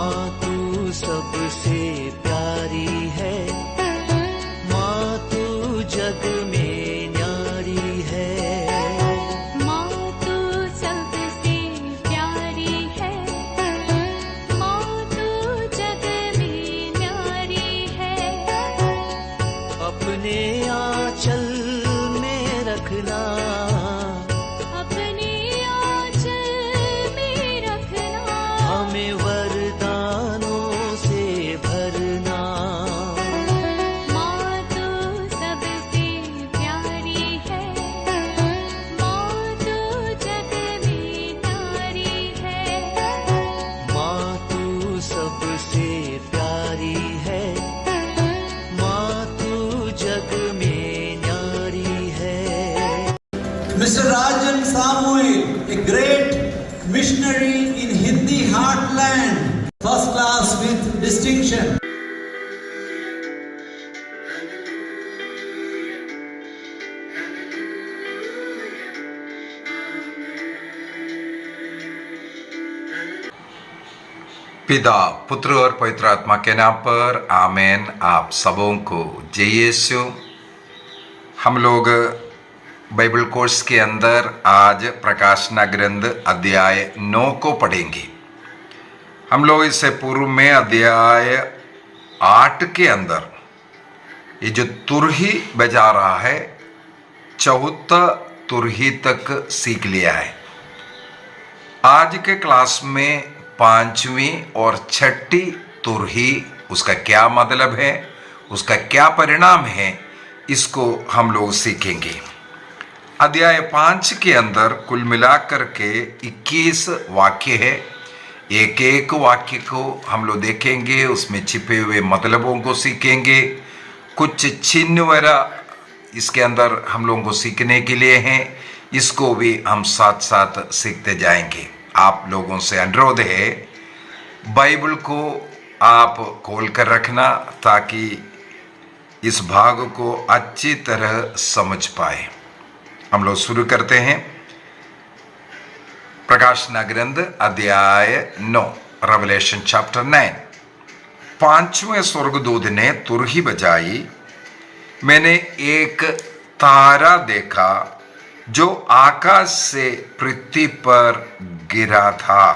माँ तू सबसे प्यारी है, माँ तू जग में न्यारी है। माँ तू सबसे प्यारी है, माँ तू जग में न्यारी है। अपने आंचल में रखना, अपने आंचल में रखना। हमें वरदानों से भरना। माँ तू सबसे प्यारी है, माँ तू जग में न्यारी है। माँ तू सबसे प्यारी है, माँ तू जग में न्यारी है। Mr. Rajan Samuel, a great missionary in Hindi heartland, first class with distinction. पिता, पुत्र और पवित्र आत्मा के नाम पर आमेन। आप सबों को जय यीशु। हम लोग बाइबल कोर्स के अंदर आज प्रकाशना ग्रंथ अध्याय 9 को पढ़ेंगे। हम लोग इससे पूर्व में अध्याय 8 के अंदर ये जो तुरही बजा रहा है, चौथा तुरही तक सीख लिया है। आज के क्लास में 5वीं और 6ठी तुरही, उसका क्या मतलब है, उसका क्या परिणाम है, इसको हम लोग सीखेंगे। अध्याय 5 के अंदर कुल मिलाकर के 21 वाक्य है। एक एक वाक्य को हम लोग देखेंगे, उसमें छिपे हुए मतलबों को सीखेंगे। कुछ चिन्ह वगैरह इसके अंदर हम लोगों को सीखने के लिए हैं, इसको भी हम साथ साथ सीखते जाएंगे। आप लोगों से अनुरोध है, बाइबल को आप खोल कर रखना ताकि इस भाग को अच्छी तरह समझ पाए। हम लोग शुरू करते हैं। प्रकाशना ग्रंथ अध्याय 9, रेवलेशन चैप्टर 9। 5वें स्वर्गदूत ने तुरही बजाई। मैंने एक तारा देखा जो आकाश से पृथ्वी पर गिरा था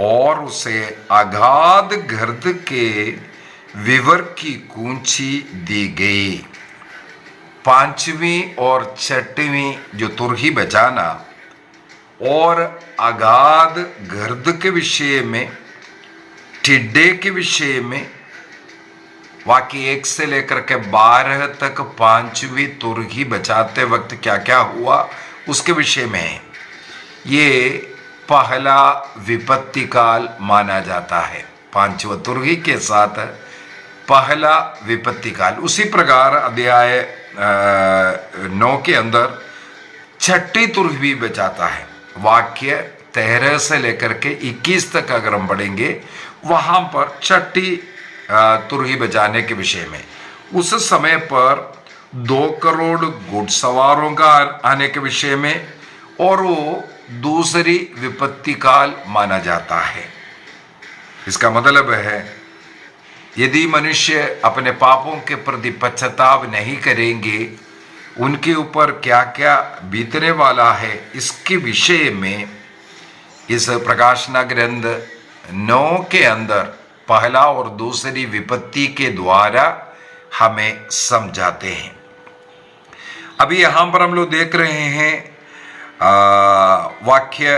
और उसे अगाध गर्द के विवर की कूंची दी गई। 5वीं और 6वीं जो तुरही बजाना और अगाध गर्द के विषय में, टिड्डे के विषय में, वाक्य 1 से लेकर के 12 तक 5वीं तुरही बजाते वक्त क्या क्या हुआ उसके विषय में है। ये पहला विपत्ति काल माना जाता है। 5वें तुरही के साथ पहला विपत्ति काल। उसी प्रकार अध्याय 9 के अंदर 6ठी तुरही भी बजाता है। वाक्य 13 से लेकर के 21 तक अगर हम पढ़ेंगे, वहां पर 6ठी तुरही बजाने के विषय में, उस समय पर 2 करोड़ घुड़सवारों का आने के विषय में, और वो दूसरी विपत्ति काल माना जाता है। इसका मतलब है, यदि मनुष्य अपने पापों के प्रति पश्चाताप नहीं करेंगे, उनके ऊपर क्या क्या बीतने वाला है, इसके विषय में इस प्रकाशना ग्रंथ 9 के अंदर पहला और दूसरी विपत्ति के द्वारा हमें समझाते हैं। अभी यहां पर हम लोग देख रहे हैं वाक्य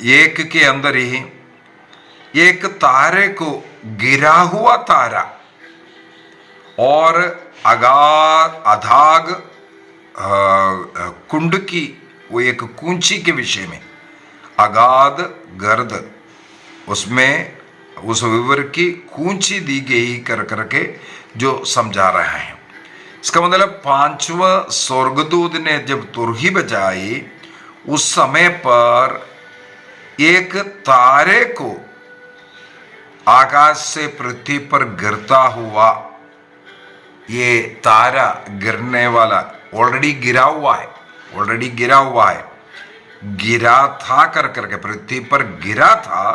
1 के अंदर ही एक तारे को, गिरा हुआ तारा और अथाग कुंड की वो एक कूंची के विषय में, अगाध गर्द, उसमें उस विवर की कूंची दी गई कर करके जो समझा रहा है। इसका मतलब 5वां स्वर्गदूत ने जब तुरही बजाई, उस समय पर एक तारे को आकाश से पृथ्वी पर गिरता हुआ, ये तारा गिरने वाला ऑलरेडी गिरा हुआ है, गिरा था कर करके पृथ्वी पर गिरा था,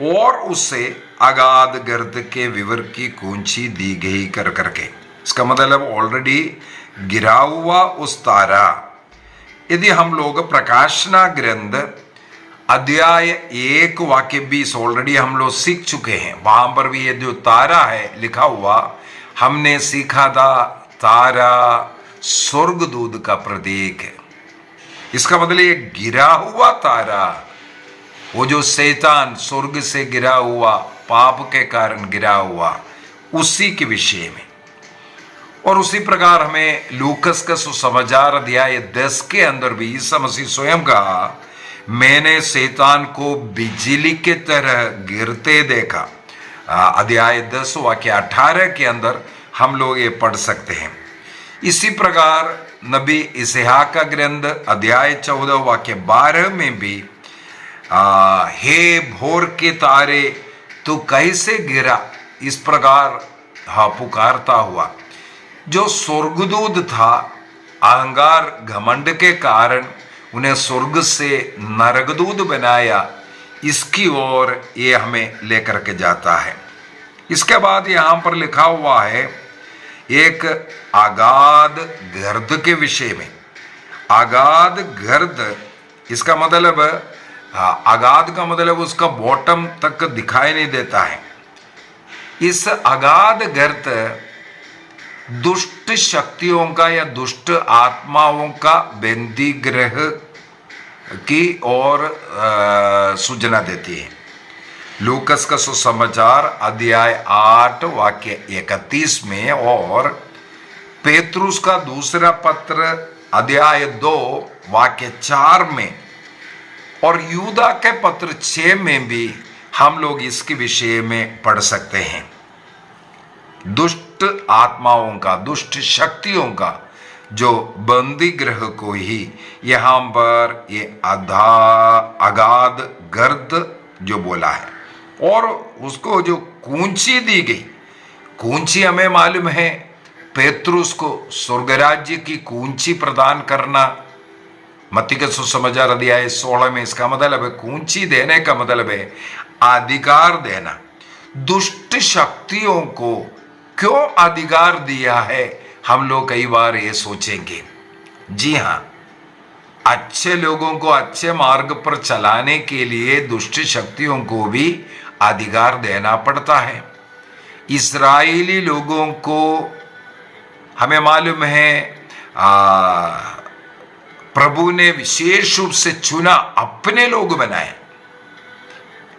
और उसे अगाध गर्द के विवर की कुंची दी गई कर करके। इसका मतलब ऑलरेडी गिरा हुआ उस तारा। यदि हम लोग प्रकाशना ग्रंथ अध्याय 1 वाक्य 20 ऑलरेडी हम लोग सीख चुके हैं, वहां पर भी ये जो तारा है लिखा हुआ हमने सीखा था, तारा स्वर्गदूत का प्रतीक है। इसका मतलब ये गिरा हुआ तारा, वो जो शैतान स्वर्ग से गिरा हुआ, पाप के कारण गिरा हुआ, उसी के विषय में। और उसी प्रकार हमें लूकस का सुसमाचार अध्याय 10 के अंदर भी ईसा मसीह स्वयं कहा, मैंने शैतान को बिजली के तरह गिरते देखा। अध्याय 10 वाक्य 18 के अंदर हम लोग ये पढ़ सकते हैं। इसी प्रकार नबी इसहाक का ग्रंथ अध्याय 14 वाक्य 12 में भी हे भोर के तारे तू कैसे गिरा, इस प्रकार पुकारता हुआ। जो स्वर्गदूत था, अहंकार घमंड के कारण उन्हें स्वर्ग से नरकदूत बनाया, इसकी ओर ये हमें लेकर के जाता है। इसके बाद यहां पर लिखा हुआ है एक अगाध गर्द के विषय में। अगाध गर्द, इसका मतलब अगाध का मतलब उसका बॉटम तक दिखाई नहीं देता है। इस अगाध गर्द दुष्ट शक्तियों का या दुष्ट आत्माओं का बंदी गृह की ओर सूचना देती है। लूकस का सुसमाचार अध्याय 8 वाक्य 31 में और पेतरुस का दूसरा पत्र अध्याय 2 वाक्य 4 में और यूदा के पत्र 6 में भी हम लोग इसके विषय में पढ़ सकते हैं। दुष्ट आत्माओं का, दुष्ट शक्तियों का जो बंदी गृह को ही यहां पर ये अगाध गर्द जो बोला है। और उसको जो कुंची दी गई, कुंची हमें मालूम है पेतरुस को स्वर्ग राज्य की कुंची प्रदान करना। मत्ती के सुसमाचार अध्याय 16 में इसका मतलब है कुंची देने का मतलब है अधिकार देना। दुष्ट शक्तियों को क्यों अधिकार दिया है, हम लोग कई बार ये सोचेंगे। जी हां, अच्छे लोगों को अच्छे मार्ग पर चलाने के लिए दुष्ट शक्तियों को भी अधिकार देना पड़ता है। इस्राएली लोगों को हमें मालूम है प्रभु ने विशेष रूप से चुना, अपने लोग बनाए,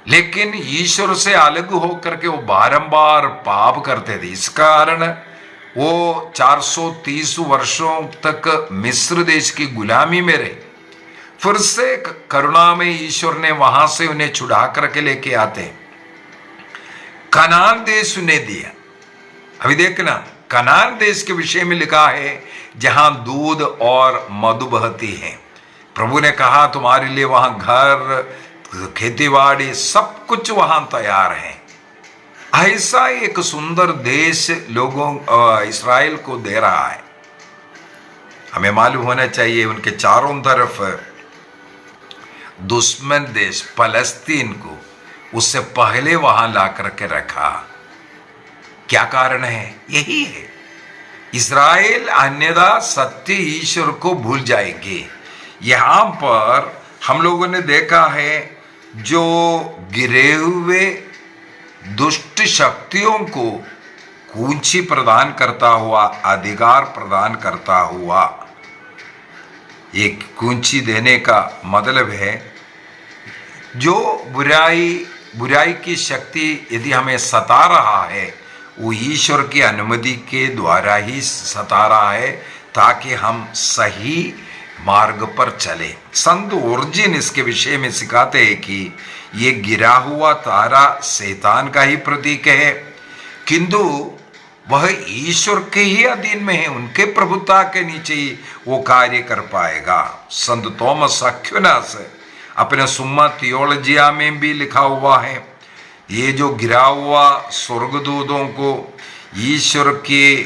लेकिन ईश्वर से अलग होकर के वो बारंबार पाप करते थे। इस कारण वो 430 वर्षों तक मिस्र देश की गुलामी में रहे। फिर से करुणा में ईश्वर ने वहां से उन्हें छुड़ा करके लेके आते, कनान देश उन्हें दिया। अभी देखना, कनान देश के विषय में लिखा है जहां दूध और मधु बहती है। प्रभु ने कहा तुम्हारे लिए वहां घर, खेतीबाड़ी, सब कुछ वहां तैयार है। ऐसा एक सुंदर देश लोगों इस्राएल को दे रहा है। हमें मालूम होना चाहिए उनके चारों तरफ दुश्मन देश फलस्तीन को उससे पहले वहां ला करके रखा। क्या कारण है? यही है, इस्राएल अन्यथा सत्य ईश्वर को भूल जाएंगे। यहां पर हम लोगों ने देखा है जो गिरे हुए दुष्ट शक्तियों को कुंची प्रदान करता हुआ, अधिकार प्रदान करता हुआ, एक कुंची देने का मतलब है जो बुराई की शक्ति यदि हमें सता रहा है वो ईश्वर की अनुमति के द्वारा ही सता रहा है ताकि हम सही मार्ग पर चले। संत ओरिजिन इसके विषय में सिखाते हैं कि ये गिरा हुआ तारा शैतान का ही प्रतीक है, किंतु वह ईश्वर के ही अधीन में है, उनके प्रभुता के नीचे ही वो कार्य कर पाएगा। संत थॉमस अक्विनास अपने सुम्मा थियोलॉजिया में भी लिखा हुआ है, ये जो गिरा हुआ स्वर्गदूतों को ईश्वर के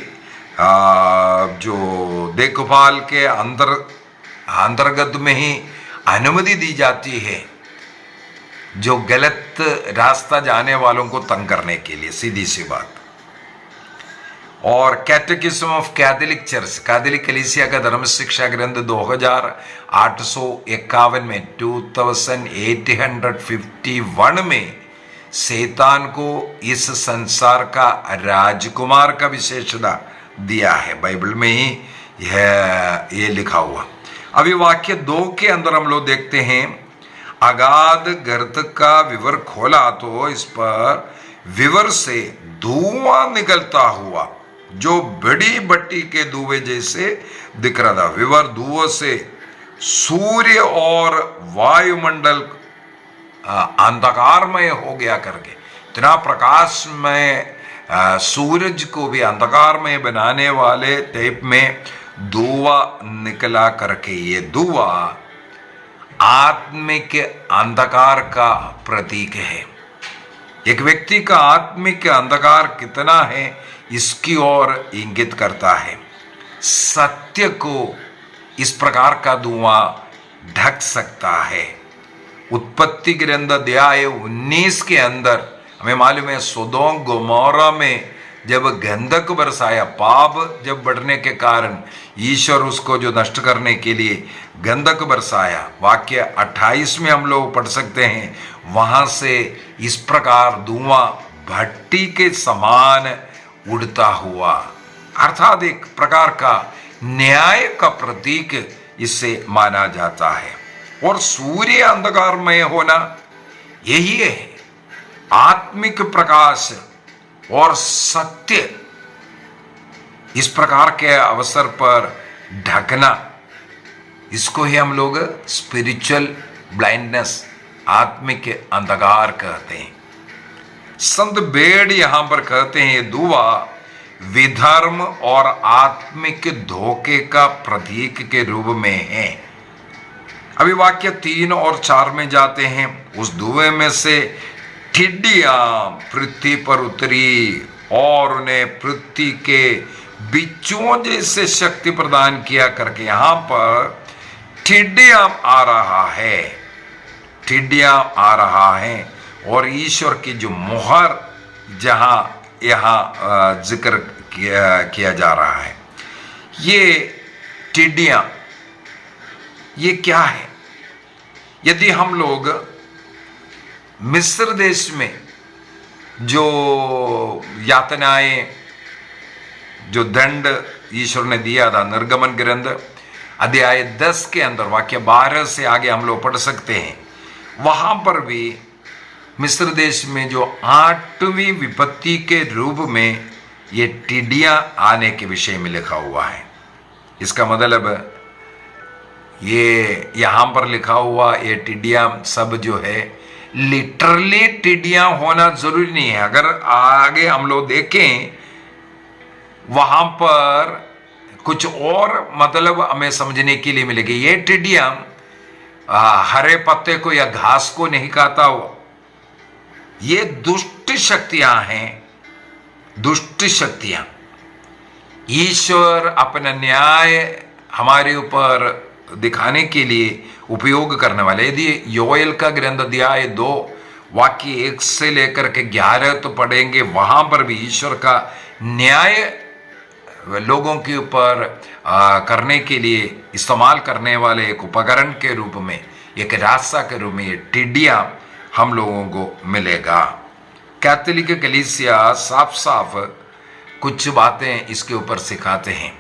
जो देखभाल के अंतर्गत में ही अनुमति दी जाती है। जो गलत रास्ता जाने वालों को तंग करने के लिए, सीधी सी बात। और कैटेकिज्म ऑफ कैथोलिक चर्च, कैथोलिक कलीसिया का धर्म शिक्षा ग्रंथ 2851 में 2851 में शैतान को इस संसार का राजकुमार का विशेषता दिया है। बाइबल में ही ये लिखा हुआ। अभी वाक्य 2 के अंदर हम लोग देखते हैं, अगाध गर्त का विवर खोला तो इस पर विवर से धुआं निकलता हुआ जो बड़ी भट्टी के धुएं जैसे दिख रहा था। विवर धुआं से सूर्य और वायुमंडल अंधकारमय हो गया करके, इतना प्रकाश में सूरज को भी अंधकारमय बनाने वाले टाइप में धुआं निकला करके, ये धुआं आत्मिक अंधकार का प्रतीक है। एक व्यक्ति का आत्मिक अंधकार कितना है इसकी ओर इंगित करता है। सत्य को इस प्रकार का धुआं ढक सकता है। उत्पत्ति ग्रंथ अध्याय 19 के अंदर हमें मालूम है, सोदोम गोमोरा में जब गंधक बरसाया, पाप जब बढ़ने के कारण ईश्वर उसको जो नष्ट करने के लिए गंधक बरसाया, वाक्य 28 में हम लोग पढ़ सकते हैं। वहां से इस प्रकार धुआं भट्टी के समान उड़ता हुआ, अर्थात एक प्रकार का न्याय का प्रतीक इससे माना जाता है। और सूर्य अंधकारमय होना यही है, आत्मिक प्रकाश और सत्य इस प्रकार के अवसर पर ढकना, इसको ही हम लोग स्पिरिचुअल ब्लाइंडनेस, आत्मिक अंधकार कहते हैं। संत बेड यहां पर कहते हैं, ये धुआं विधर्म और आत्मिक धोखे का प्रतीक के रूप में है। अभी वाक्य 3 और 4 में जाते हैं। उस धुएं में से टिड्डियां पृथ्वी पर उतरी और उन्हें पृथ्वी के बिच्छुओं जैसे शक्ति प्रदान किया करके, यहां पर टिड्डियां आ रहा है, टिड्डियां आ रहा है। और ईश्वर की जो मुहर जहां यहां जिक्र किया जा रहा है, ये टिड्डियां, ये क्या है? यदि हम लोग मिस्र देश में जो यातनाएं, जो दंड ईश्वर ने दिया था, निर्गमन ग्रंथ अध्याय 10 के अंदर वाक्य 12 से आगे हम लोग पढ़ सकते हैं। वहां पर भी मिस्र देश में जो 8वीं विपत्ति के रूप में ये टिड्डियां आने के विषय में लिखा हुआ है। इसका मतलब ये यहां पर लिखा हुआ ये टिड्डियां सब जो है लिटरली टिड्डियां होना जरूरी नहीं है। अगर आगे हम लोग देखें वहां पर कुछ और मतलब हमें समझने के लिए मिलेगी। ये टिड्डियां हरे पत्ते को या घास को नहीं खाता हो, ये दुष्ट शक्तियां हैं, दुष्ट शक्तियां। ईश्वर अपना न्याय हमारे ऊपर दिखाने के लिए उपयोग करने वाले। यदि योएल का ग्रंथ अध्याय 2 वाक्य 1 से लेकर के 11 तो पढ़ेंगे, वहां पर भी ईश्वर का न्याय लोगों के ऊपर करने के लिए इस्तेमाल करने वाले एक उपकरण के रूप में, एक रास्ता के रूप में ये टिड्डियां हम लोगों को मिलेगा। कैथोलिक कलीसिया साफ साफ कुछ बातें इसके ऊपर सिखाते हैं।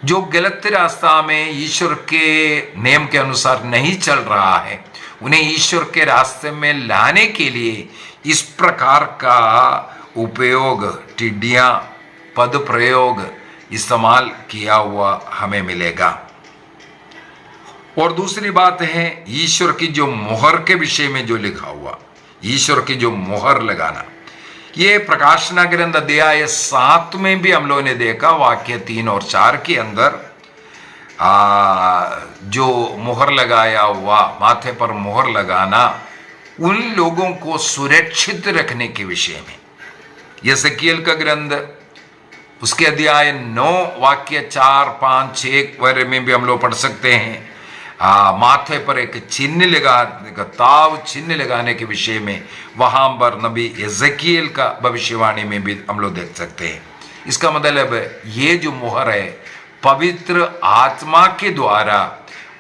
जो गलत रास्ता में ईश्वर के नियम के अनुसार नहीं चल रहा है, उन्हें ईश्वर के रास्ते में लाने के लिए इस प्रकार का उपयोग, टिड्डियां पद प्रयोग इस्तेमाल किया हुआ हमें मिलेगा। और दूसरी बात है ईश्वर की जो मुहर के विषय में जो लिखा हुआ, ईश्वर की जो मुहर लगाना, ये प्रकाशना ग्रंथ अध्याय 7 में भी हम लोगों ने देखा, वाक्य 3 और 4 के अंदर जो मुहर लगाया हुआ, माथे पर मुहर लगाना उन लोगों को सुरक्षित रखने के विषय में। यसेकिएल का ग्रंथ उसके अध्याय 9 वाक्य 4, 5, 6 बारे में भी हम लोग पढ़ सकते हैं। माथे पर एक चिन्ह लगा, ताव चिन्ह लगाने के विषय में वहां पर नबी यज़कियेल का भविष्यवाणी में भी हम लोग देख सकते हैं। इसका मतलब ये जो मुहर है पवित्र आत्मा के द्वारा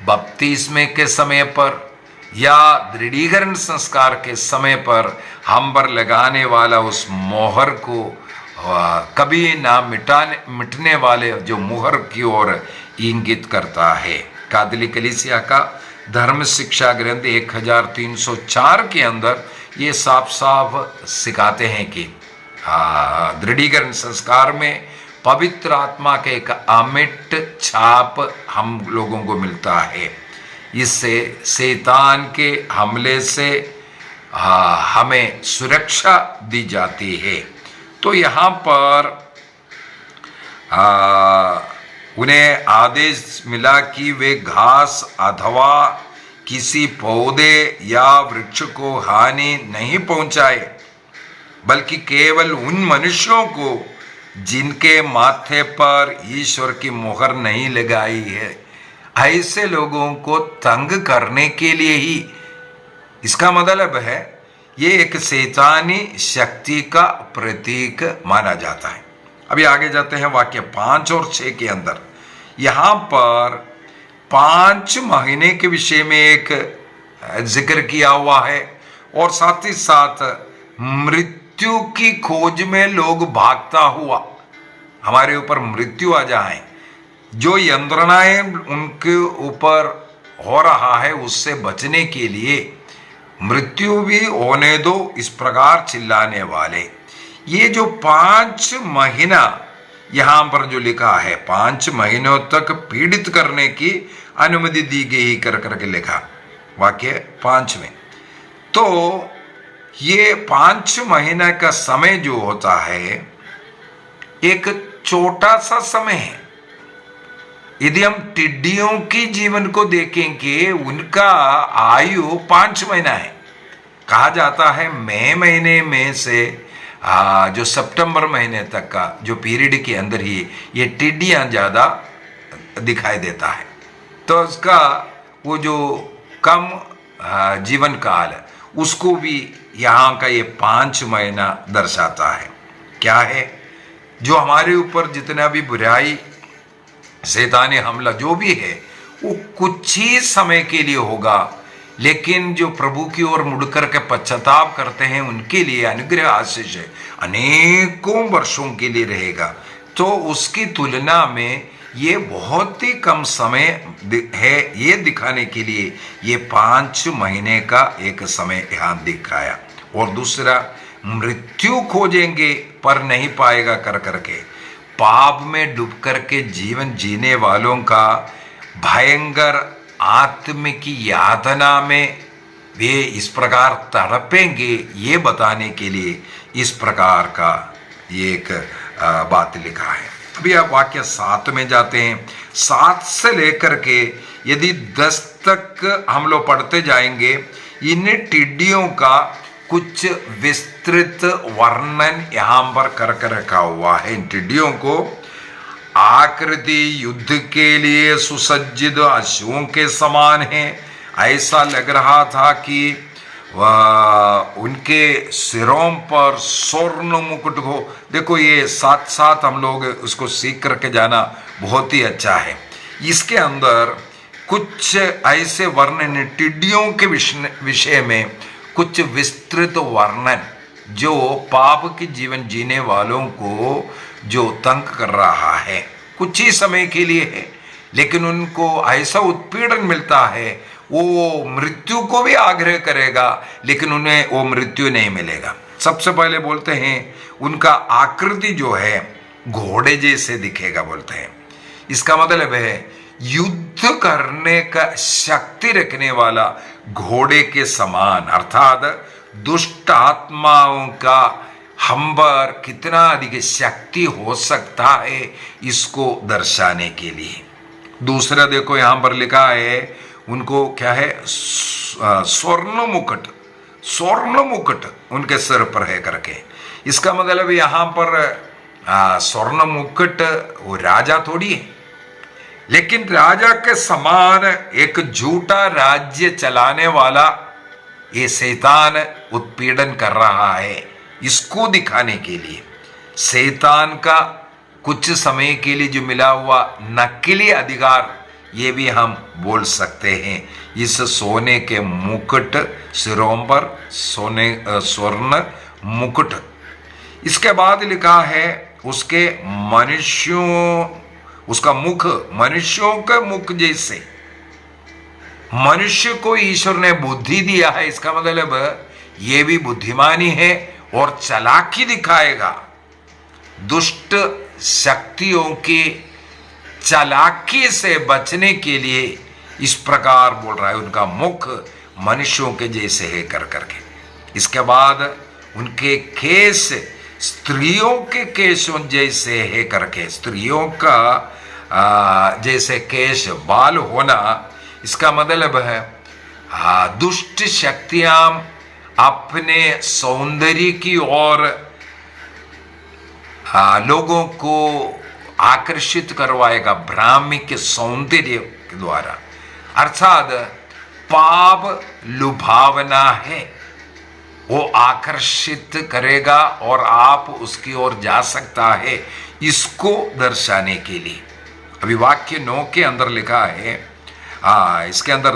बपतिस्मे के समय पर या दृढ़ीकरण संस्कार के समय पर हम पर लगाने वाला उस मोहर को कभी ना मिटने वाले जो मुहर की ओर इंगित करता है। कैथोलिक कलीसिया का धर्म शिक्षा ग्रंथ 1304 के अंदर ये साफ साफ सिखाते हैं कि दृढ़ीकरण संस्कार में पवित्र आत्मा के एक अमिट छाप हम लोगों को मिलता है। इससे शैतान के हमले से हमें सुरक्षा दी जाती है। तो यहाँ पर उन्हें आदेश मिला कि वे घास अथवा किसी पौधे या वृक्ष को हानि नहीं पहुंचाए, बल्कि केवल उन मनुष्यों को जिनके माथे पर ईश्वर की मुहर नहीं लगाई है, ऐसे लोगों को तंग करने के लिए ही। इसका मतलब है ये एक शैतानी शक्ति का प्रतीक माना जाता है। अभी आगे जाते हैं वाक्य 5 और 6 के अंदर। यहाँ पर 5 महीने के विषय में एक जिक्र किया हुआ है और साथ ही साथ मृत्यु की खोज में लोग भागता हुआ हमारे ऊपर मृत्यु आ जाए, जो यंत्रणाएं उनके ऊपर हो रहा है उससे बचने के लिए मृत्यु भी होने दो इस प्रकार चिल्लाने वाले। ये जो 5 महीना यहाँ पर जो लिखा है 5 महीनों तक पीड़ित करने की अनुमति दी गई कर करके लिखा वाक्य 5 में। तो ये 5 महीना का समय जो होता है एक छोटा सा समय है। यदि हम टिड्डियों की जीवन को देखेंगे उनका आयु 5 महीना है। कहा जाता है मई महीने में से जो सितंबर महीने तक का जो पीरियड के अंदर ही ये टिड्डियां ज्यादा दिखाई देता है। तो उसका वो जो कम जीवन काल उसको भी यहाँ का ये 5 महीना दर्शाता है। क्या है जो हमारे ऊपर जितना भी बुराई शैतानी हमला जो भी है वो कुछ ही समय के लिए होगा, लेकिन जो प्रभु की ओर मुड़कर के पश्चाताप करते हैं उनके लिए अनुग्रह आशीष अनेकों वर्षों के लिए रहेगा। तो उसकी तुलना में ये बहुत ही कम समय है, ये दिखाने के लिए ये 5 महीने का एक समय यहाँ दिखाया। और दूसरा मृत्यु खोजेंगे पर नहीं पाएगा कर करके पाप में डूब करके जीवन जीने वालों का भयंकर आत्मिक यातना में वे इस प्रकार तड़पेंगे, ये बताने के लिए इस प्रकार का ये एक बात लिखा है। अभी आप वाक्य 7 में जाते हैं। 7 से लेकर के यदि 10 तक हम लोग पढ़ते जाएंगे इन टिड्डियों का कुछ विस्तृत वर्णन यहाँ पर कर रखा हुआ है। इन टिड्डियों को आकृति युद्ध के लिए सुसज्जित अश्वों के समान है। ऐसा लग रहा था कि उनके सिरों पर स्वर्ण मुकुट हो। देखो ये साथ साथ हम लोग उसको सीख करके जाना बहुत ही अच्छा है। इसके अंदर कुछ ऐसे वर्णन टिड्डियों के विषय में कुछ विस्तृत वर्णन जो पाप के जीवन जीने वालों को जो तंग कर रहा है, कुछ ही समय के लिए है, लेकिन उनको ऐसा उत्पीड़न मिलता है वो मृत्यु को भी आग्रह करेगा लेकिन उन्हें वो मृत्यु नहीं मिलेगा। सबसे पहले बोलते हैं उनका आकृति जो है घोड़े जैसे दिखेगा बोलते हैं। इसका मतलब है युद्ध करने का शक्ति रखने वाला घोड़े के समान, अर्थात दुष्ट आत्माओं का हम पर कितना अधिक शक्ति हो सकता है इसको दर्शाने के लिए। दूसरा देखो यहाँ पर लिखा है उनको क्या है स्वर्ण मुकुट उनके सिर पर है करके। इसका मतलब यहाँ पर स्वर्ण मुकुट वो राजा थोड़ी है, लेकिन राजा के समान एक झूठा राज्य चलाने वाला ये शैतान उत्पीड़न कर रहा है। इसको दिखाने के लिए शैतान का कुछ समय के लिए जो मिला हुआ नकली अधिकार, ये भी हम बोल सकते हैं। इस सोने के मुकुट, सिरों पर स्वर्ण मुकुट। इसके बाद लिखा है उसके उसका मुख मनुष्यों का मुख जैसे। मनुष्य को ईश्वर ने बुद्धि दिया है, इसका मतलब ये भी बुद्धिमानी है और चालाकी दिखाएगा। दुष्ट शक्तियों की चालाकी से बचने के लिए इस प्रकार बोल रहा है, उनका मुख मनुष्यों के जैसे है कर करके। इसके बाद उनके केस स्त्रियों के केशों जैसे है करके, स्त्रियों का जैसे केश बाल होना, इसका मतलब है दुष्ट शक्तियां अपने सौंदर्य की ओर लोगों को आकर्षित करवाएगा भ्रामिक सौंदर्य के द्वारा। अर्थात पाप लुभावना है, वो आकर्षित करेगा और आप उसकी ओर जा सकता है, इसको दर्शाने के लिए। अभी वाक्य 9 के अंदर लिखा है, इसके अंदर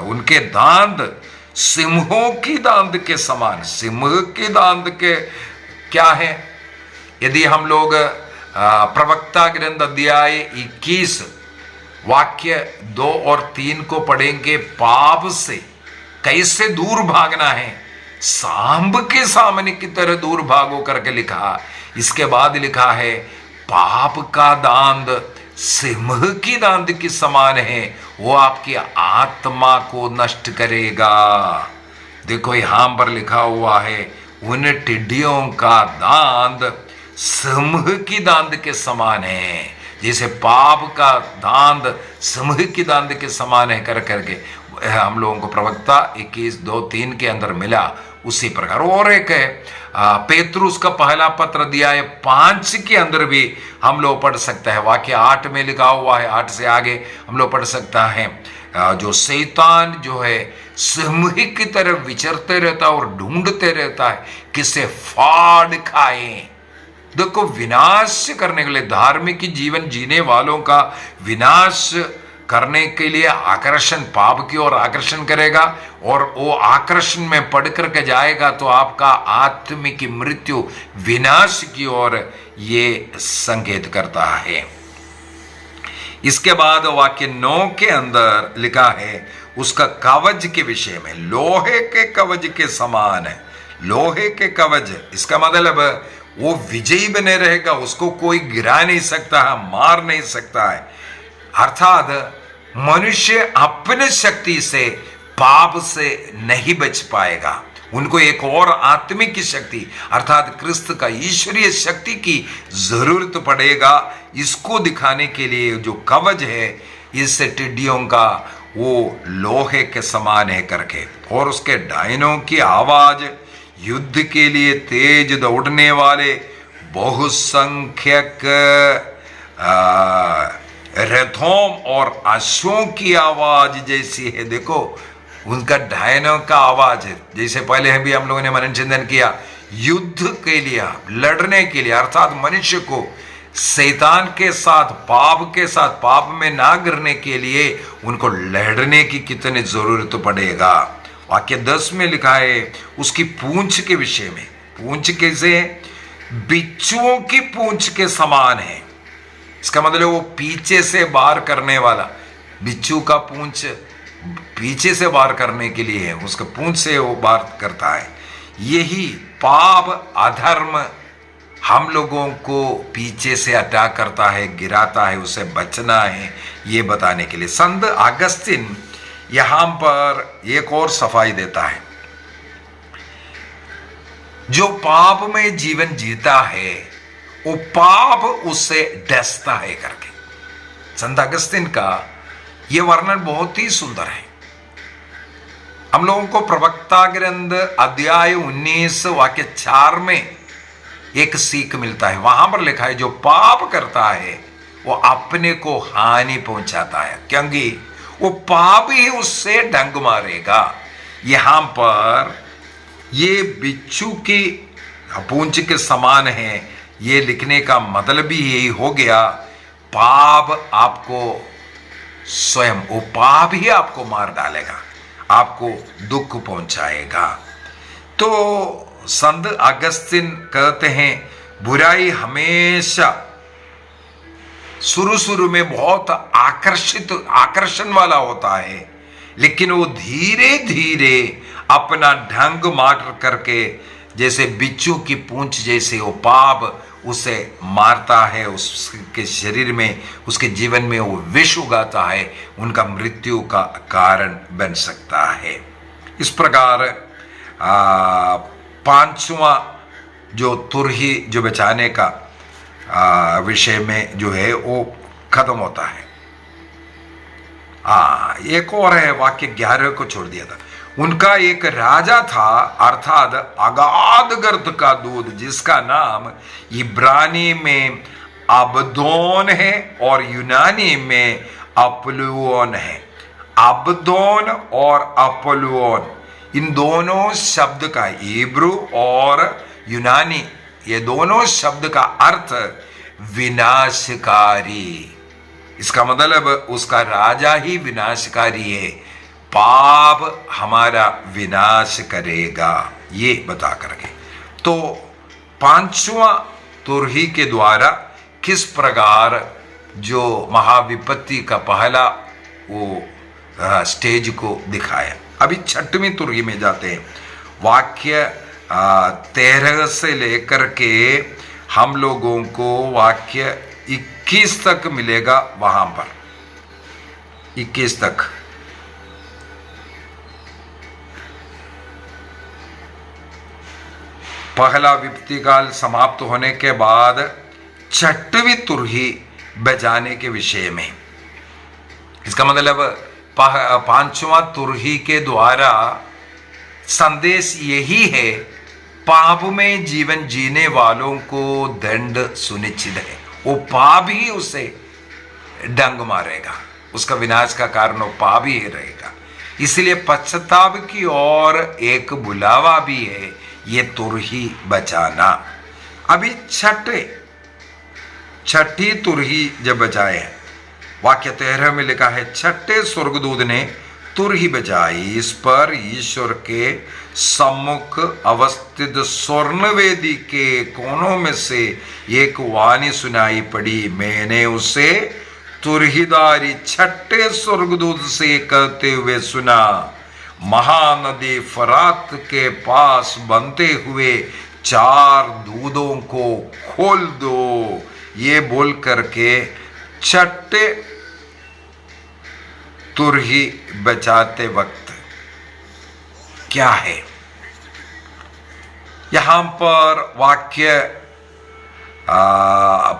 उनके दांत सिंहों की दांत के समान। सिंह के दांत के क्या है? यदि हम लोग प्रवक्ता ग्रंथ अध्याय 21 वाक्य 2 और 3 को पढ़ेंगे, पाप से कैसे दूर भागना है, सांब के सामने की तरह दूर भागो करके लिखा। इसके बाद लिखा है पाप का दांत सिंह की दांत की समान है, वो आपकी आत्मा को नष्ट करेगा। देखो यहां पर लिखा हुआ है उन टिड्डियों का दांत सिंह की दांत के समान है। जैसे पाप का दांत सिंह की दांत के समान है कर करके हम लोगों को प्रवक्ता 21:2-3 के अंदर मिला, उसी प्रकार। और एक है पेतरुस का पहला पत्र अध्याय 5 के अंदर भी हम लोग पढ़ सकते हैं। वाक्य 8 में लिखा हुआ है, 8 से आगे हम लोग पढ़ सकता है, जो शैतान जो है सिंह की तरह विचरते रहता है और ढूंढते रहता है किसे फाड़ खाए। देखो विनाश करने के लिए, धार्मिक जीवन जीने वालों का विनाश करने के लिए आकर्षण, पाप की ओर आकर्षण करेगा और वो आकर्षण में पड़ करके जाएगा तो आपका आत्मिक मृत्यु, विनाश की ओर ये संकेत करता है। इसके बाद वाक्य 9 के अंदर लिखा है उसका कवच के विषय में, लोहे के कवच के समान है। लोहे के कवच, इसका मतलब वो विजयी बने रहेगा, उसको कोई गिरा नहीं सकता है, मार नहीं सकता है। अर्थात मनुष्य अपने शक्ति से पाप से नहीं बच पाएगा, उनको एक और आत्मिक शक्ति अर्थात क्रिस्त का ईश्वरीय शक्ति की जरूरत पड़ेगा। इसको दिखाने के लिए जो कवच है इस टिड्डियों का, वो लोहे के समान है करके। और उसके डायनों की आवाज युद्ध के लिए तेज दौड़ने वाले बहुसंख्यक रथों और अश्वों की आवाज जैसी है। देखो उनका डायनों का आवाज है, जैसे पहले भी हम लोगों ने मनन चिंतन किया, युद्ध के लिए, लड़ने के लिए, अर्थात मनुष्य को शैतान के साथ, पाप के साथ, पाप में ना गिरने के लिए उनको लड़ने की कितनी जरूरत पड़ेगा। वाक्य 10 में लिखा है उसकी पूंछ के विषय में। पूंछ कैसे? बिच्छुओं की पूंछ के समान है। इसका मतलब वो पीछे से वार करने वाला, बिच्छू का पूंछ पीछे से वार करने के लिए है, उसका पूंछ से वो वार करता है। यही पाप, अधर्म हम लोगों को पीछे से अटैक करता है, गिराता है, उसे बचना है, ये बताने के लिए संत अगस्तिन यहां पर एक और सफाई देता है। जो पाप में जीवन जीता है वो पाप उससे डसता है करके। संत अगस्तिन का यह वर्णन बहुत ही सुंदर है। हम लोगों को प्रवक्ता ग्रंथ अध्याय 19 वाक्य 4 में एक सीख मिलता है। वहां पर लिखा है जो पाप करता है वो अपने को हानि पहुंचाता है, क्योंकि वो पाप ही उससे डंग मारेगा। यहां पर ये बिच्छू की पूंछ के समान है, ये लिखने का मतलब ही यही हो गया। पाप आपको स्वयं, वो पाप ही आपको मार डालेगा, आपको दुख पहुंचाएगा। तो संत अगस्तिन कहते हैं बुराई हमेशा शुरू में बहुत आकर्षण वाला होता है, लेकिन वो धीरे धीरे अपना ढंग मार करके, जैसे बिच्छू की पूंछ जैसे वो पाप उसे मारता है, उसके शरीर में, उसके जीवन में वो विष उगाता है, उनका मृत्यु का कारण बन सकता है। इस प्रकार पांचवा जो तुरही जो बचाने का विषय में जो है वो खत्म होता है। एक और है, वाक्य 11 को छोड़ दिया था। उनका एक राजा था, अर्थात अगाध गर्द का दूध, जिसका नाम इब्रानी में अबदोन है और यूनानी में अपोल्योन है। अबदोन और अपोल्योन, इन दोनों शब्द का, इब्रू और यूनानी, ये दोनों शब्द का अर्थ विनाशकारी। इसका मतलब उसका राजा ही विनाशकारी है, पाप हमारा विनाश करेगा, ये बता करके। तो पांचवा तुरही के द्वारा किस प्रकार जो महाविपत्ति का पहला वो स्टेज को दिखाया। अभी छठवीं तुरही में जाते हैं। वाक्य 13 से लेकर के हम लोगों को वाक्य 21 तक मिलेगा। वहां पर 21 तक पहला विपत्ति काल समाप्त होने के बाद छठवीं तुरही बजाने के विषय में। इसका मतलब पांचवा तुरही के द्वारा संदेश यही है, पाप में जीवन जीने वालों को दंड सुनिश्चित है। वो पाप ही उसे डंग मारेगा, उसका विनाश का कारण वो पाप ही रहेगा। इसलिए पश्चाताप की ओर एक बुलावा भी है, ये तुरही बचाना। अभी छठी तुरही जब बजाए हैं, वाक्य 13 में लिखा है, छठे स्वर्गदूत ने तुरही बजाई, इस पर ईश्वर के सम्मुख अवस्थित स्वर्ण वेदी के कोनों में से एक वाणी सुनाई पड़ी। मैंने उसे तुरहीदारी छठे स्वर्गदूत से कहते हुए सुना, महानदी फरात के पास बनते हुए 4 दूधों को खोल दो। ये बोल करके छठे तुरही बचाते वक्त क्या है, यहां पर वाक्य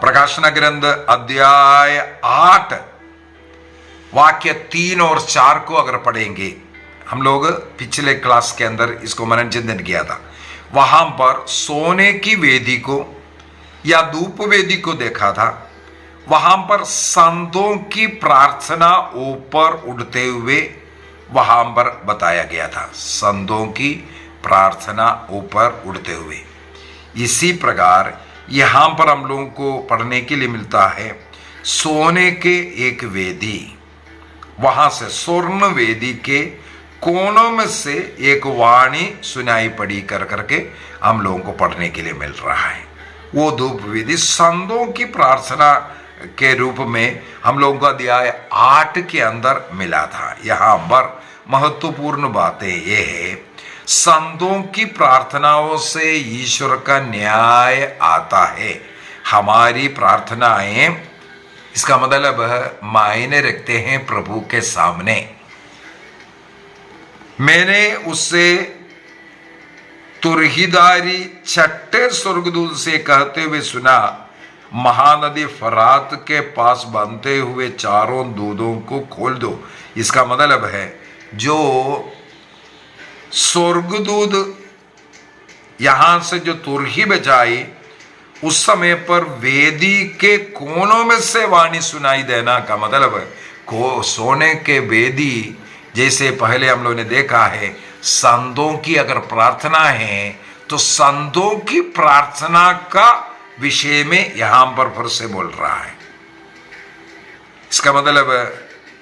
प्रकाशन ग्रंथ अध्याय 8 वाक्य 3 और 4 को अगर पढ़ेंगे, हम लोग पिछले क्लास के अंदर इसको मनन चिंतन किया था। वहां पर सोने की वेदी को या धूप वेदी को देखा था। वहां पर संतों की प्रार्थना ऊपर उठते हुए वहां पर बताया गया था, संतों की प्रार्थना ऊपर उठते हुए। इसी प्रकार यहां पर हम लोगों को पढ़ने के लिए मिलता है, सोने के एक वेदी, वहां से स्वर्ण वेदी के कोनों में से एक वाणी सुनाई पड़ी कर करके हम लोगों को पढ़ने के लिए मिल रहा है। वो धूप वेदी संतों की प्रार्थना के रूप में हम लोगों का अध्याय 8 के अंदर मिला था। यहां पर महत्वपूर्ण बातें ये है, संतों की प्रार्थनाओं से ईश्वर का न्याय आता है। हमारी प्रार्थनाएं, इसका मतलब मायने रखते हैं प्रभु के सामने। मैंने उससे तुरहीदारी छठे स्वर्गदूत से कहते हुए सुना, महानदी फरात के पास बनते हुए 4 दूधों को खोल दो। इसका मतलब है जो स्वर्गदूत यहां से जो तुरही बजाई, उस समय पर वेदी के कोनों में से वाणी सुनाई देना का मतलब को सोने के वेदी, जैसे पहले हम लोगों ने देखा है संतों की अगर प्रार्थना है तो संतों की प्रार्थना का विषय में यहां पर फिर से बोल रहा है। इसका मतलब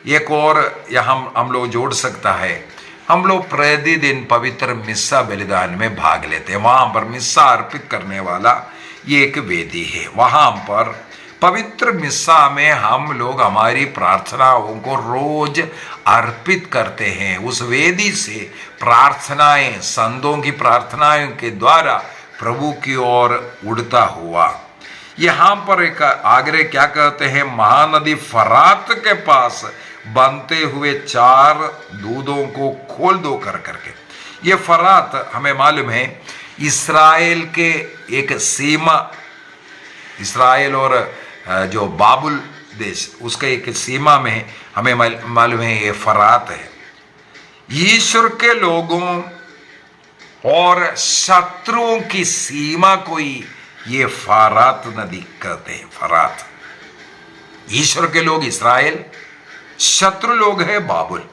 एक और यहां हम लोग जोड़ सकता है, हम लोग प्रतिदिन पवित्र मिस्सा बलिदान में भाग लेते हैं। वहां पर मिस्सा अर्पित करने वाला ये एक वेदी है। वहां पर पवित्र मिस्सा में हम लोग हमारी प्रार्थनाओं को रोज अर्पित करते हैं। उस वेदी से प्रार्थनाएं, संतों की प्रार्थनाओं के द्वारा प्रभु की ओर उड़ता हुआ। यहां पर एक आग्रह क्या कहते हैं, महानदी फरात के पास बनते हुए 4 दूधों को खोल दो कर करके। ये फरात हमें मालूम है इसराइल के एक सीमा, इसराइल और जो बाबुल देश उसके एक सीमा में हमें मालूम है ये फरात है। ईश्वर के लोगों और शत्रुओं की सीमा को ही ये फरात नदी कहते हैं। फरात, ईश्वर के लोग इसराइल, शत्रु लोग है बाबुल,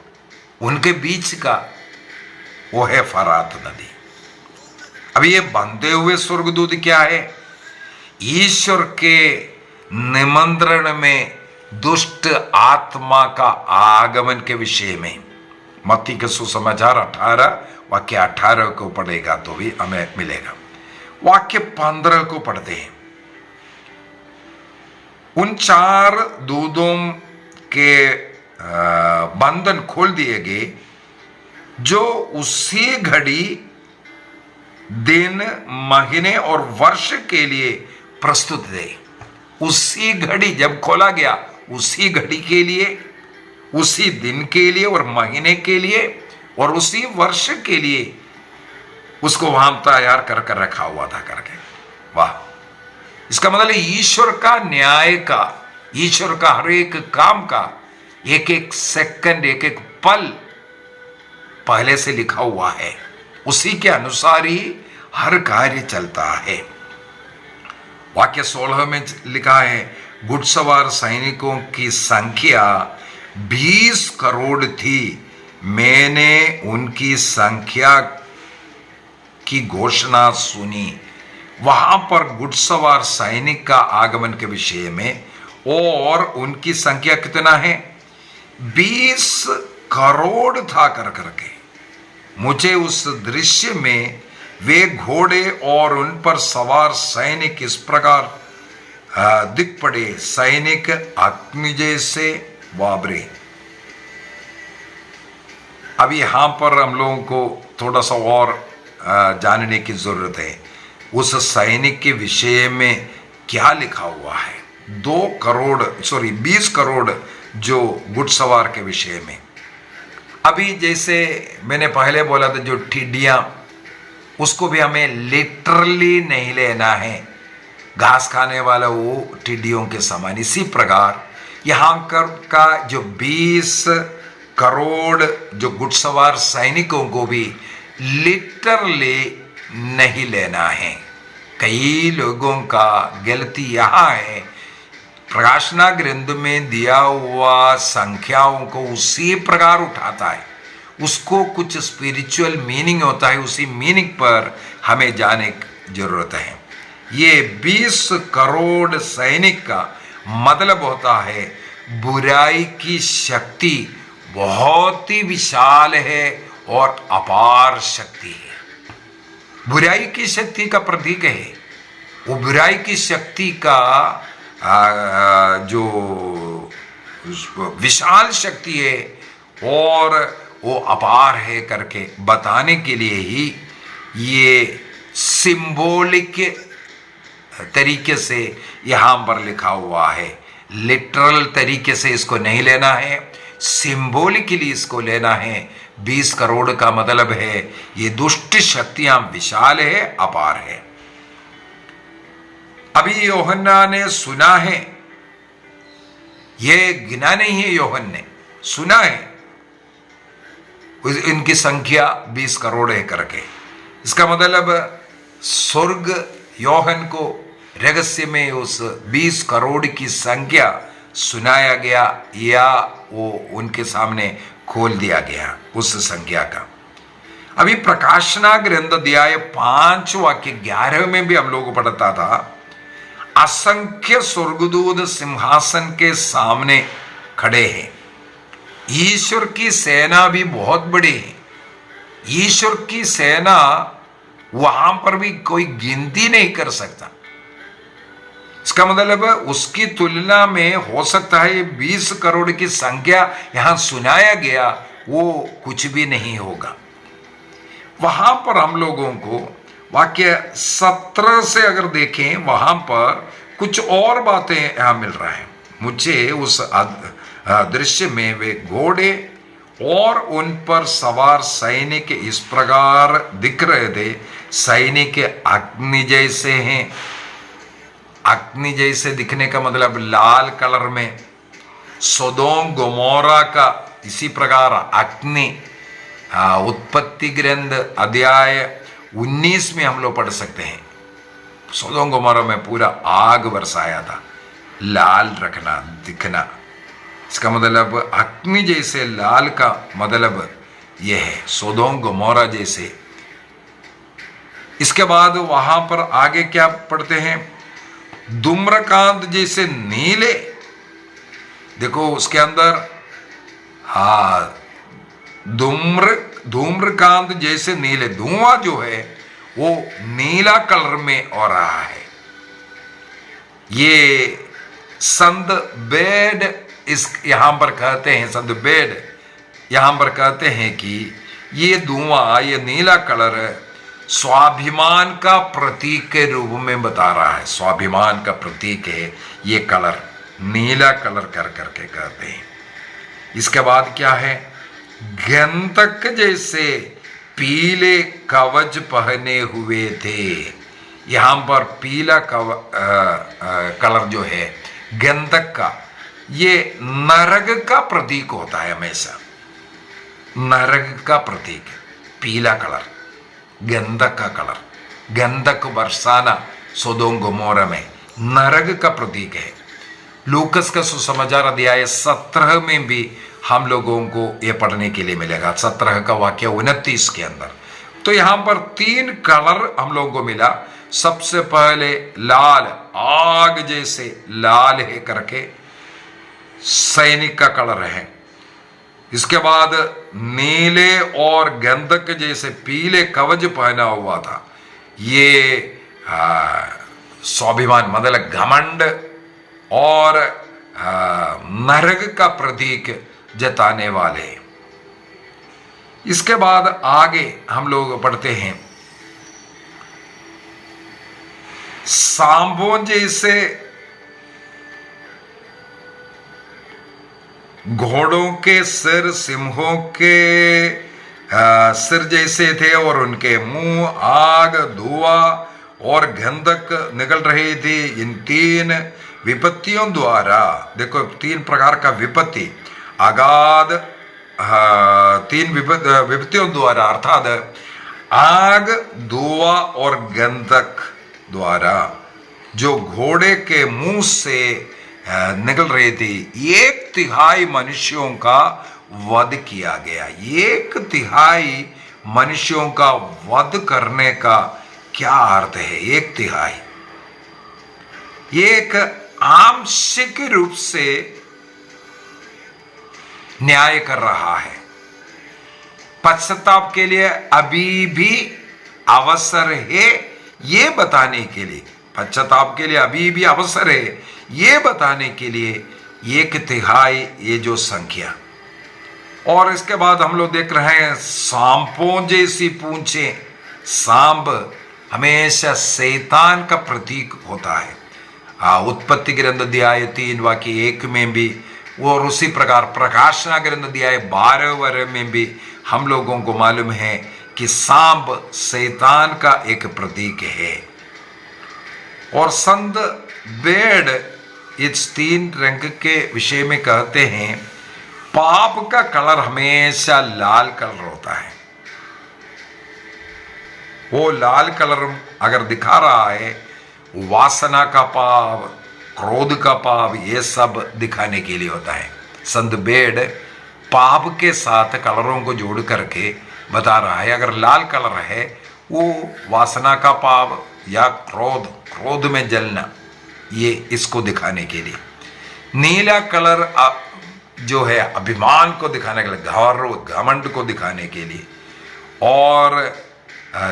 उनके बीच का वो है फरात नदी। अब ये बनते हुए स्वर्गदूत क्या है, ईश्वर के निमंत्रण में दुष्ट आत्मा का आगमन के विषय में। मत्ती के सुसमाचार 18 वाक्य 18 को पढ़ेगा तो भी हमें मिलेगा। वाक्य 15 को पढ़ते हैं। उन 4 दूधों के बंधन खोल दिए गए जो उसी घड़ी दिन, महीने और वर्ष के लिए प्रस्तुत थे। उसी घड़ी जब खोला गया, उसी घड़ी के लिए, उसी दिन के लिए और महीने के लिए और उसी वर्ष के लिए उसको वहां तैयार कर कर रखा हुआ था करके। वाह, इसका मतलब ईश्वर का न्याय का, ईश्वर का हर एक काम का एक एक सेकंड, एक एक पल पहले से लिखा हुआ है। उसी के अनुसार ही हर कार्य चलता है। वाक्य 16 में लिखा है, घुड़सवार सैनिकों की संख्या 20 करोड़ थी। मैंने उनकी संख्या की घोषणा सुनी। वहां पर घुड़सवार सैनिक का आगमन के विषय में, और उनकी संख्या कितना है, 20 करोड़ था कर करके। मुझे उस दृश्य में वे घोड़े और उन पर सवार सैनिक इस प्रकार दिख पड़े, सैनिक अग्नि जैसे वाबरे। अब यहां पर हम लोगों को थोड़ा सा और जानने की जरूरत है, उस सैनिक के विषय में क्या लिखा हुआ है। 20 करोड़ जो घुड़सवार के विषय में। अभी जैसे मैंने पहले बोला था, जो टिड्डियां, उसको भी हमें लिटरली नहीं लेना है, घास खाने वाला वो टिड्डियों के समान। इसी प्रकार यहां का जो 20 करोड़ जो घुड़सवार सैनिकों को भी लिटरली नहीं लेना है। कई लोगों का गलती यहां है, प्रकाशना ग्रंथ में दिया हुआ संख्याओं को उसी प्रकार उठाता है, उसको कुछ स्पिरिचुअल मीनिंग होता है, उसी मीनिंग पर हमें जाने की जरूरत है। ये 20 करोड़ सैनिक का मतलब होता है बुराई की शक्ति बहुत ही विशाल है और अपार शक्ति है। बुराई की शक्ति का प्रतीक है, वो बुराई की शक्ति का जो विशाल शक्ति है और वो अपार है करके बताने के लिए ही ये सिंबॉलिक तरीके से यहां पर लिखा हुआ है। लिटरल तरीके से इसको नहीं लेना है, सिंबॉलिकली इसको लेना है। 20 करोड़ का मतलब है ये दुष्ट शक्तियां विशाल है, अपार है। अभी यूहन्ना ने सुना है, ये गिना नहीं है, यूहन्ना ने सुना है इनकी संख्या 20 करोड़ है करके। इसका मतलब स्वर्ग यूहन्ना को रहस्य में उस 20 करोड़ की संख्या सुनाया गया या वो उनके सामने खोल दिया गया उस संख्या का। अभी प्रकाशना ग्रंथ अध्याय 5 वाक्य 11 में भी हम लोग को पढ़ता था, असंख्य स्वर्गदूत सिंहासन के सामने खड़े हैं। ईश्वर की सेना भी बहुत बड़ी है। ईश्वर की सेना वहां पर भी कोई गिनती नहीं कर सकता। इसका मतलब उसकी तुलना में हो सकता है 20 करोड़ की संख्या यहां सुनाया गया वो कुछ भी नहीं होगा। वहां पर हम लोगों को वाक्य 17 से अगर देखें, वहां पर कुछ और बातें यहां मिल रहा है। मुझे उस दृश्य में वे घोड़े और उन पर सवार सैनिक इस प्रकार दिख रहे थे, सैनिक अग्नि जैसे हैं। अग्नि जैसे दिखने का मतलब लाल कलर में। सोदोम गोमोरा का इसी प्रकार अग्नि उत्पत्ति ग्रंथ अध्याय 19 में हम लोग पढ़ सकते हैं। सोदोम गोमोरा में पूरा आग बरसाया था, लाल रखना दिखना। इसका मतलब अग्नि जैसे लाल का मतलब यह है, सोदोम गोमोरा जैसे। इसके बाद वहां पर आगे क्या पढ़ते हैं, धूम्रकांत जैसे नीले। देखो उसके अंदर धूम्रकांत जैसे नीले, धुआं जो है वो नीला कलर में हो रहा है। ये संत बेड इस यहां पर कहते हैं, संत बेड यहां पर कहते हैं कि ये धुआं, ये नीला कलर स्वाभिमान का प्रतीक के रूप में बता रहा है। स्वाभिमान का प्रतीक है ये कलर, नीला कलर कर करके कहते हैं। इसके बाद क्या है, गंधक जैसे पीले कवच पहने हुए थे। यहां पर पीला कलर जो है गंधक का, ये नरक का प्रतीक होता है हमेशा। नरक का प्रतीक पीला कलर, गंधक का कलर। गंधक बरसाना सोदोम गोमोरा में नरक का प्रतीक है। लूकस का सुसमाचार अध्याय 17 में भी हम लोगों को यह पढ़ने के लिए मिलेगा, 17 का वाक्य 29 के अंदर। तो यहां पर 3 कलर हम लोगों को मिला। सबसे पहले लाल, आग जैसे लाल है करके सैनिक का कलर है। इसके बाद नीले और गंधक जैसे पीले कवच पहना हुआ था। ये स्वाभिमान मतलब घमंड और नरक का प्रतीक जताने वाले। इसके बाद आगे हम लोग पढ़ते हैं, सांपों जैसे घोड़ों के सिर सिंहों के सिर जैसे थे और उनके मुंह आग, धुआं और गंधक निकल रही थी। इन 3 विपत्तियों द्वारा, देखो 3 प्रकार का विपत्ति, अगाध 3 विपत्तियों द्वारा अर्थात आग, धुआं और गंधक द्वारा जो घोड़े के मुंह से निकल रही थी, 1/3 मनुष्यों का वध किया गया। 1/3 मनुष्यों का वध करने का क्या अर्थ है? 1/3 एक आंशिक रूप से न्याय कर रहा है। पश्चाताप के लिए अभी भी अवसर है ये बताने के लिए, पश्चाताप के लिए अभी भी अवसर है ये बताने के लिए 1/3 ये जो संख्या। और इसके बाद हम लोग देख रहे हैं सांपों जैसी पूंछे। सांप हमेशा शैतान का प्रतीक होता है। उत्पत्ति ग्रंथ अध्याय 3 वाक्य 1 में भी, और उसी प्रकार प्रकाशना ग्रंथ अध्याय 12 में भी हम लोगों को मालूम है कि सांप शैतान का एक प्रतीक है। और संत बेड इस 3 रंग के विषय में कहते हैं, पाप का कलर हमेशा लाल कलर होता है। वो लाल कलर अगर दिखा रहा है वासना का पाप, क्रोध का पाप, ये सब दिखाने के लिए होता है। संत बेड पाप के साथ कलरों को जोड़ करके बता रहा है, अगर लाल कलर है वो वासना का पाप या क्रोध में जलना, ये इसको दिखाने के लिए। नीला कलर जो है अभिमान को दिखाने के लिए, घमंड को दिखाने के लिए। और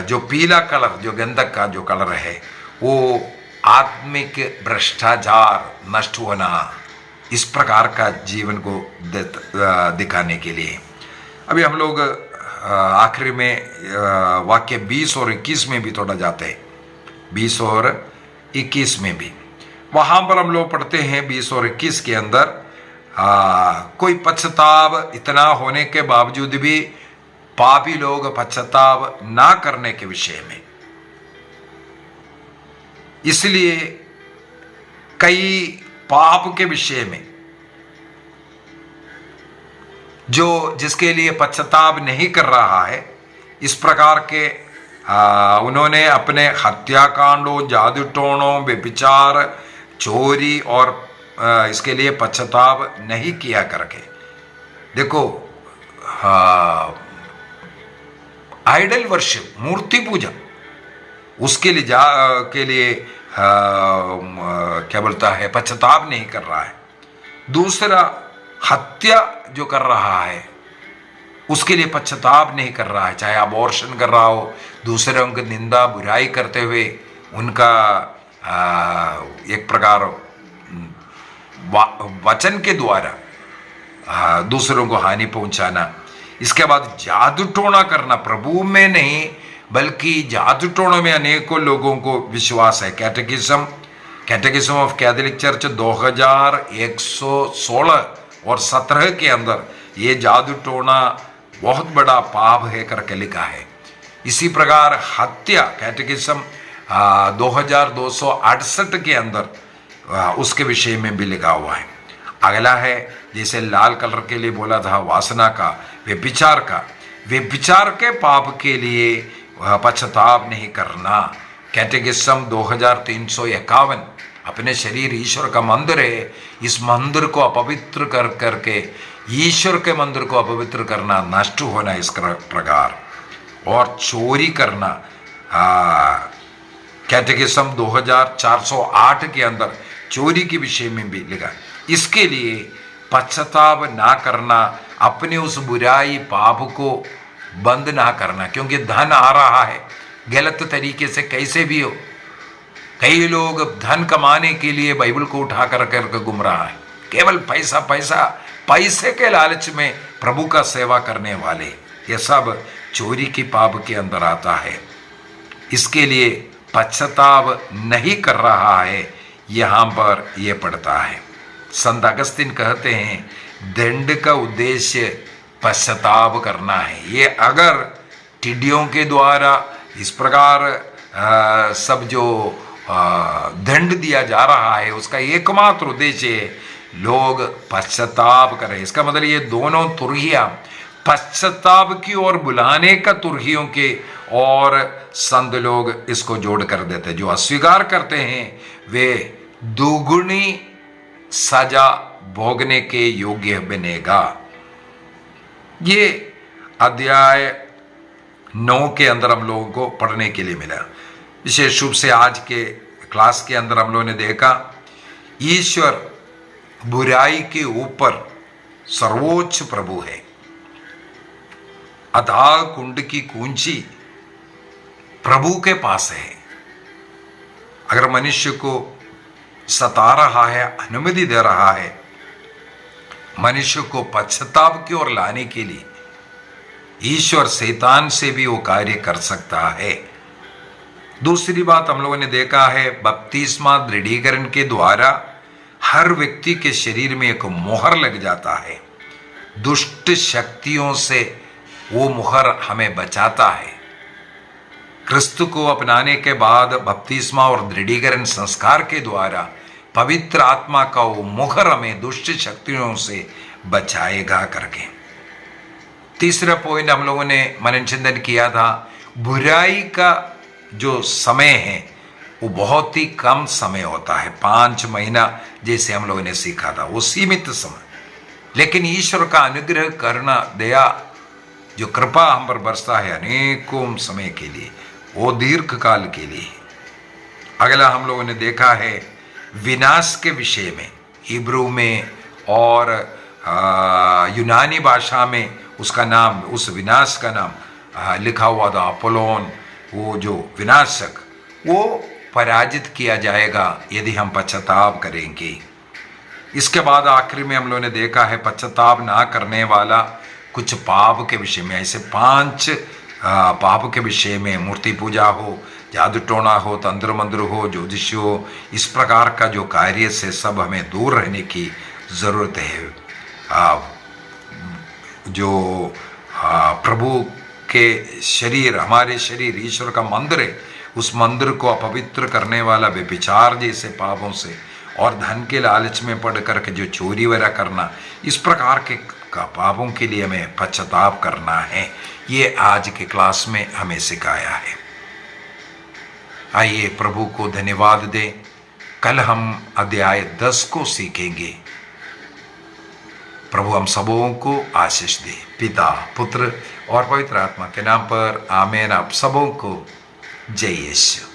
जो पीला कलर, जो गंधक का जो कलर है, वो आत्मिक भ्रष्टाचार, नष्ट होना, इस प्रकार का जीवन को दिखाने के लिए। अभी हम लोग आखिरी में वाक्य 20 और 21 में भी थोड़ा जाते हैं। 20 और 21 में भी वहाँ पर हम लोग पढ़ते हैं 20 और 21 के अंदर कोई पश्चाताप इतना होने के बावजूद भी पापी लोग पश्चाताप ना करने के विषय में। इसलिए कई पाप के विषय में जो जिसके लिए पश्चाताप नहीं कर रहा है, इस प्रकार के उन्होंने अपने हत्याकांडों, जादू टोनों, व्यभिचार, चोरी और इसके लिए पश्चाताप नहीं किया करके। देखो आइडल वर्शिप, मूर्ति पूजा, उसके लिए क्या बोलता है, पश्चाताप नहीं कर रहा है। दूसरा हत्या जो कर रहा है उसके लिए पश्चाताप नहीं कर रहा है, चाहे अबॉर्शन कर रहा हो, दूसरों की निंदा बुराई करते हुए उनका एक प्रकार वचन के द्वारा दूसरों को हानि पहुंचाना। इसके बाद जादू टोना करना, प्रभु में नहीं बल्कि जादू टोनों में अनेकों लोगों को विश्वास है। कैटेकिज्म ऑफ कैथोलिक चर्च 2116 और 17 के अंदर ये जादू टोना बहुत बड़ा पाप है करके लिखा है। इसी प्रकार हत्या कैटेकिज्म 2268 के अंदर उसके विषय में भी लिखा हुआ है। अगला है जैसे लाल कलर के लिए बोला था, वासना का, व्यभिचार के पाप के लिए पश्चाताप नहीं करना। कैटेकिज्म 2351, अपने शरीर ईश्वर का मंदिर है, इस मंदिर को अपवित्र करके ईश्वर के मंदिर को अपवित्र करना, नष्ट होना इस प्रकार। और चोरी करना कैटेकिज्म 2408 के अंदर चोरी के विषय में भी लिखा। इसके लिए पश्चाताप ना करना, अपने उस बुराई पाप को बंद ना करना, क्योंकि धन आ रहा है गलत तरीके से, कैसे भी हो। कई लोग धन कमाने के लिए बाइबल को उठा कर घूम रहा है, केवल पैसे के लालच में प्रभु का सेवा करने वाले, ये सब चोरी की पाप के अंदर आता है। इसके लिए पश्चाताप नहीं कर रहा है, यहाँ पर यह पड़ता है। संत अगस्तीन कहते हैं दंड का उद्देश्य पश्चाताप करना है। ये अगर टिड्डियों के द्वारा इस प्रकार सब जो दंड दिया जा रहा है, उसका एकमात्र उद्देश्य है लोग पश्चाताप करें। इसका मतलब ये दोनों तुरहिया पश्चाताप की ओर बुलाने का तुरहियों के, और संत लोग इसको जोड़ कर देते हैं। जो अस्वीकार करते हैं वे दुगुनी सजा भोगने के योग्य बनेगा। ये अध्याय 9 के अंदर हम लोगों को पढ़ने के लिए मिला। विशेष रूप से आज के क्लास के अंदर हम लोगों ने देखा ईश्वर बुराई के ऊपर सर्वोच्च प्रभु है। अथाह कुंड की कुंजी प्रभु के पास है। अगर मनुष्य को सता रहा है, अनुमति दे रहा है मनुष्य को पश्चाताप की ओर लाने के लिए, ईश्वर शैतान से भी वो कार्य कर सकता है। दूसरी बात हम लोगों ने देखा है बपतिस्मा दृढ़ीकरण के द्वारा हर व्यक्ति के शरीर में एक मोहर लग जाता है। दुष्ट शक्तियों से वो मोहर हमें बचाता है। क्रिस्तु को अपनाने के बाद बपतिस्मा और दृढ़ीकरण संस्कार के द्वारा पवित्र आत्मा का वो मुखर हमें दुष्ट शक्तियों से बचाएगा करके। तीसरा पॉइंट हम लोगों ने मनन चिंतन किया था, बुराई का जो समय है वो बहुत ही कम समय होता है, 5 महीना जैसे हम लोगों ने सीखा था, वो सीमित समय। लेकिन ईश्वर का अनुग्रह करना, दया जो कृपा हम पर बरसता है अनेकों समय के लिए, वो दीर्घ काल के लिए। अगला हम लोगों ने देखा है विनाश के विषय में, हिब्रू में और यूनानी भाषा में उसका नाम, उस विनाश का नाम लिखा हुआ था अपोलोन। वो जो विनाशक, वो पराजित किया जाएगा यदि हम पश्चाताप करेंगे। इसके बाद आखिरी में हम लोगों ने देखा है पश्चाताप ना करने वाला कुछ पाप के विषय में, ऐसे 5 पाप के विषय में, मूर्ति पूजा हो, जादू टोना हो, तंत्र मंत्र हो, ज्योतिष हो, इस प्रकार का जो कार्य से सब हमें दूर रहने की ज़रूरत है। जो प्रभु के शरीर, हमारे शरीर ईश्वर का मंदिर है, उस मंदिर को अपवित्र करने वाला व्यभिचार जैसे पापों से और धन के लालच में पड़ करके जो चोरी वगैरह करना, इस प्रकार के पापों के लिए हमें पश्चाताप करना है। ये आज के क्लास में हमें सिखाया है। आइए प्रभु को धन्यवाद दें। कल हम अध्याय 10 को सीखेंगे। प्रभु हम सबों को आशीष दे, पिता, पुत्र और पवित्र आत्मा के नाम पर आमीन। आप सबों को जय यीशु।